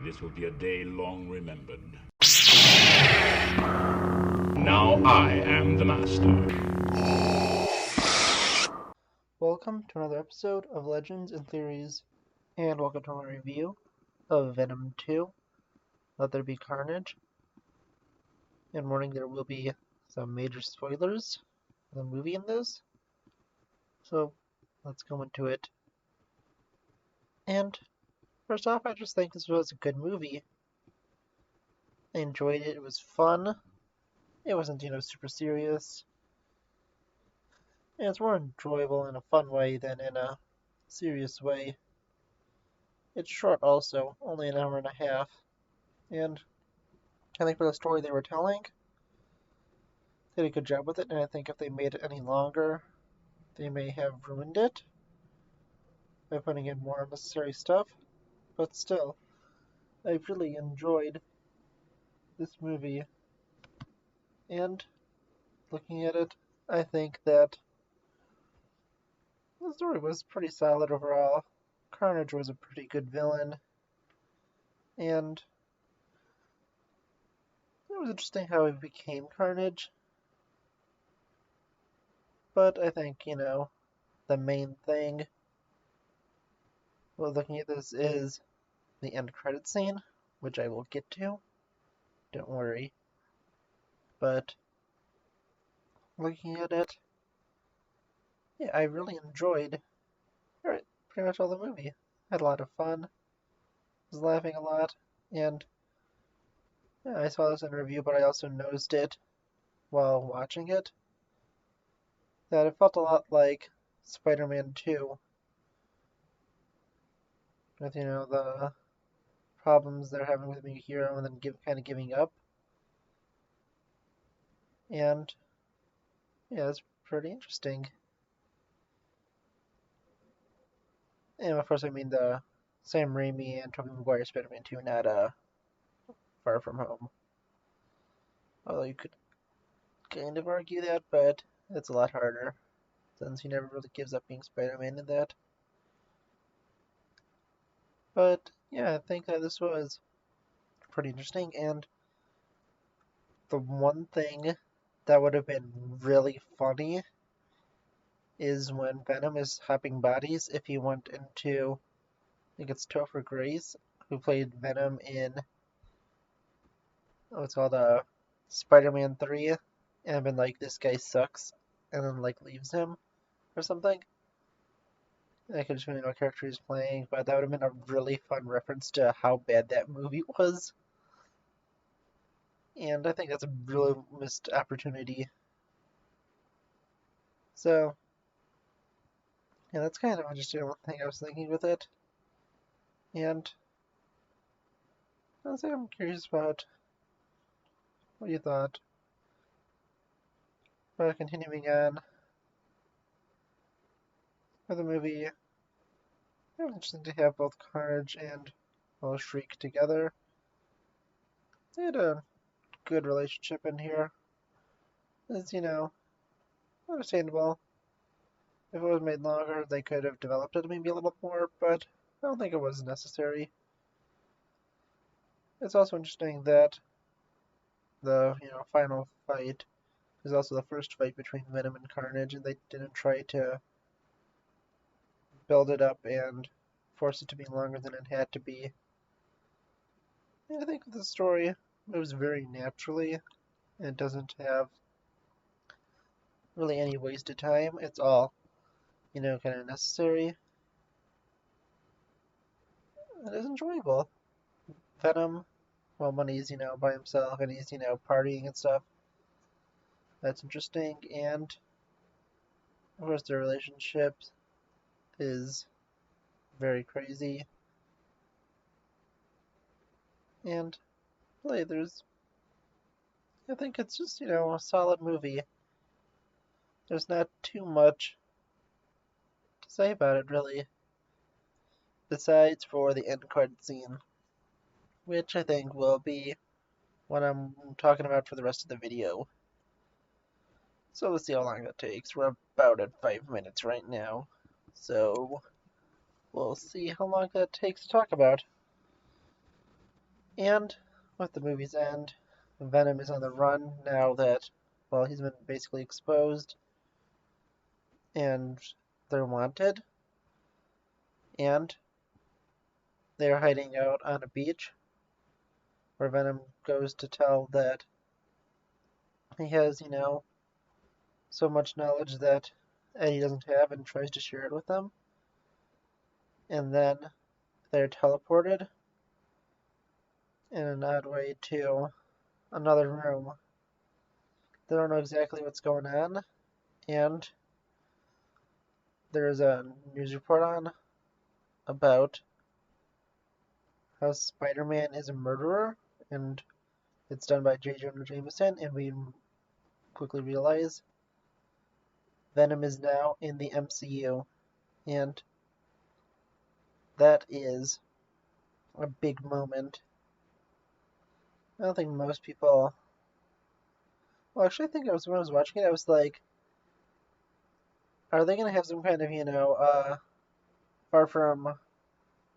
This will be a day long remembered. Now I am the master. Welcome to another episode of Legends and Theories, and welcome to my review of Venom 2, Let There Be Carnage. And warning, there will be some major spoilers for the movie in this, so let's go into it. And first off, I just think this was a good movie. I enjoyed it, it was fun, it wasn't, super serious, and it's more enjoyable in a fun way than in a serious way. It's short also, only an hour and a half, and I think for the story they were telling, they did a good job with it, and I think if they made it any longer, they may have ruined it by putting in more unnecessary stuff. But still, I really enjoyed this movie, and looking at it, I think that the story was pretty solid overall. Carnage was a pretty good villain, and it was interesting how he became Carnage. But I think, the main thing while looking at this is the end credit scene, which I will get to. Don't worry. But looking at it, yeah, I really enjoyed pretty much all the movie. Had a lot of fun, was laughing a lot, and yeah, I saw this in review, but I also noticed it while watching it, that it felt a lot like Spider-Man 2, with, the problems they're having with being a hero and then kind of giving up. And yeah, it's pretty interesting. And of course, I mean the Sam Raimi and Tobey Maguire Spider-Man 2, not Far From Home. Although you could kind of argue that, but it's a lot harder, since he never really gives up being Spider-Man in that. But yeah, I think that this was pretty interesting, and the one thing that would have been really funny is when Venom is hopping bodies, if he went into, I think it's Topher Grace, who played Venom in, what's called Spider-Man 3, and been like, this guy sucks, and then like leaves him or something. I could just really know what character he's playing, but that would have been a really fun reference to how bad that movie was. And I think that's a really missed opportunity. So, yeah, that's kind of just one thing I was thinking with it. And honestly, I'm curious about what you thought. But continuing on with the movie, it was interesting to have both Carnage and Shriek together. They had a good relationship in here. It's, understandable. If it was made longer, they could have developed it maybe a little more, but I don't think it was necessary. It's also interesting that the, final fight is also the first fight between Venom and Carnage, and they didn't try to build it up and force it to be longer than it had to be. And I think the story moves very naturally, and it doesn't have really any wasted time. It's all, kind of necessary. It is enjoyable. Venom, well, when he's, by himself and he's, partying and stuff, that's interesting. And of course, their relationship is very crazy. And really, I think it's just, a solid movie. There's not too much to say about it, really, besides for the end card scene, which I think will be what I'm talking about for the rest of the video. So let's see how long that takes. We're about at 5 minutes right now, so we'll see how long that takes to talk about. And with the movie's end, Venom is on the run now that, well, he's been basically exposed and they're wanted. And they're hiding out on a beach where Venom goes to tell that he has, so much knowledge that Eddie doesn't have and tries to share it with them. And then they're teleported in an odd way to another room. They don't know exactly what's going on, and there's a news report on about how Spider-Man is a murderer, and it's done by J. Jonah Jameson, and we quickly realize Venom is now in the MCU, and that is a big moment. I don't think most people. Well, actually, I think when I was watching it, I was like, are they gonna have some kind of, far from,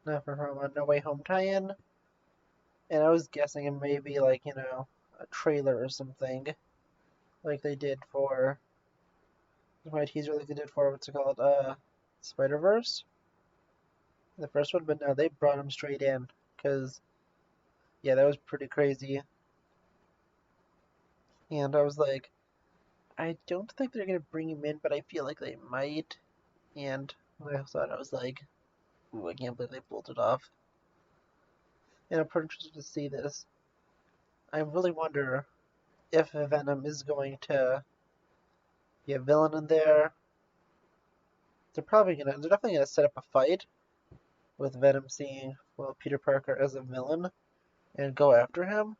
not far from, a No Way Home tie-in? And I was guessing it may be like, a trailer or something, like they did for, my teaser, like they did for, what's it called, Spider-Verse? The first one, but no, they brought him straight in, because, yeah, that was pretty crazy. And I was like, I don't think they're gonna bring him in, but I feel like they might. And when I saw it, I was like, ooh, I can't believe they pulled it off. And I'm pretty interested to see this. I really wonder if Venom is going to be a villain in there. They're definitely gonna set up a fight with Venom seeing, well, Peter Parker as a villain and go after him.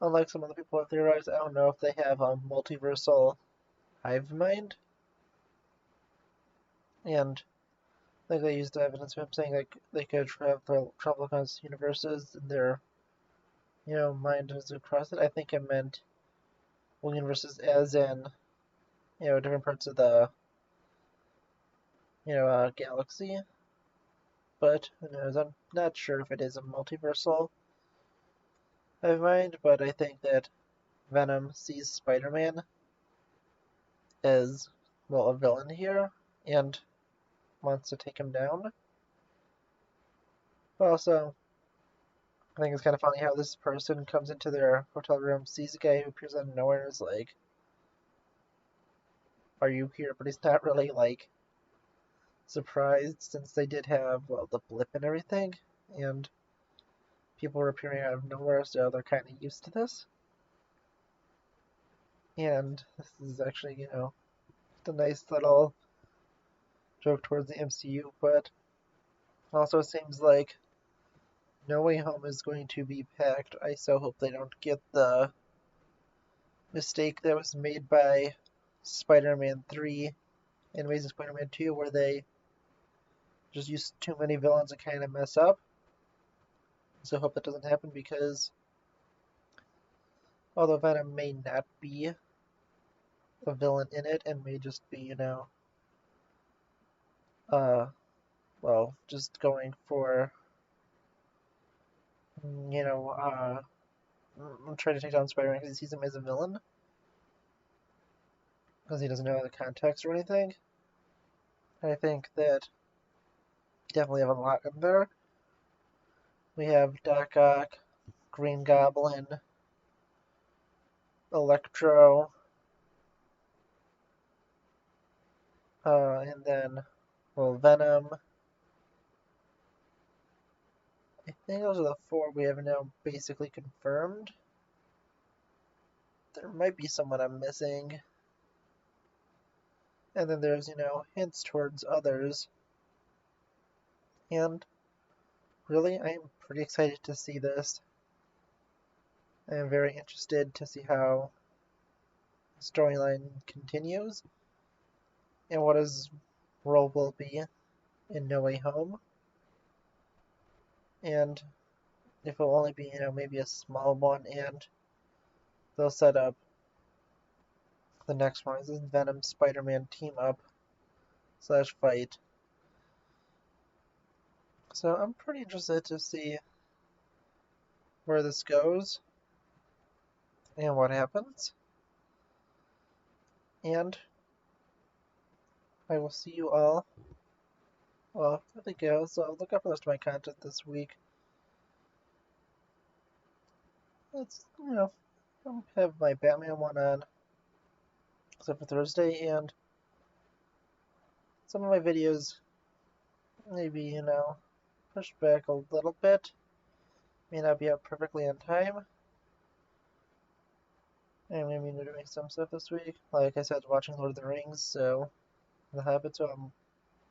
Unlike some other people have theorized, I don't know if they have a multiversal hive mind. And like they used evidence of him saying like they could travel across universes and their mind is across it. I think it meant universes as in different parts of the galaxy. But who knows? I'm not sure if it is a multiversal hive mind, but I think that Venom sees Spider-Man as, well, a villain here and wants to take him down. But also, I think it's kind of funny how this person comes into their hotel room, sees a guy who appears out of nowhere, and is like, "Are you here?" But he's not really like surprised since they did have, well, the blip and everything, and people were appearing out of nowhere, so they're kind of used to this. And this is actually, just a nice little joke towards the MCU, but also it seems like No Way Home is going to be packed. I so hope they don't get the mistake that was made by Spider-Man 3 and Amazing Spider-Man 2, where they just used too many villains and kind of mess up. So I hope that doesn't happen because although Venom may not be a villain in it and may just be, well, just going for, trying to take down Spider-Man because he sees him as a villain. Because he doesn't know the context or anything. I think that definitely have a lot in there. We have Doc Ock, Green Goblin, Electro, and then, well, Venom. I think those are the four we have now basically confirmed. There might be someone I'm missing. And then there's, hints towards others. And really, I'm pretty excited to see this. I am very interested to see how the storyline continues and what his role will be in No Way Home. And if it will only be, maybe a small one, and they'll set up the next one. This is Venom Spider-Man team up / fight. So I'm pretty interested to see where this goes and what happens. And I will see you all. Well, I think so look out for the rest of my content this week. It's, I'll have my Batman one on, except for Thursday, and some of my videos maybe, pushed back a little bit. May not be out perfectly on time. I'm gonna be doing some stuff this week. Like I said, watching Lord of the Rings, so The Hobbit, so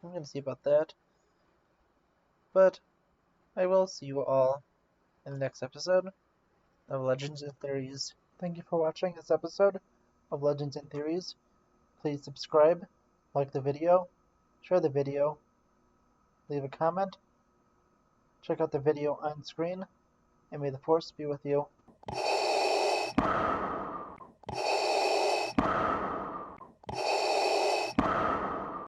I'm gonna see about that. But I will see you all in the next episode of Legends and Theories. Thank you for watching this episode of Legends and Theories. Please subscribe, like the video, share the video, leave a comment, check out the video on screen, and may the Force be with you.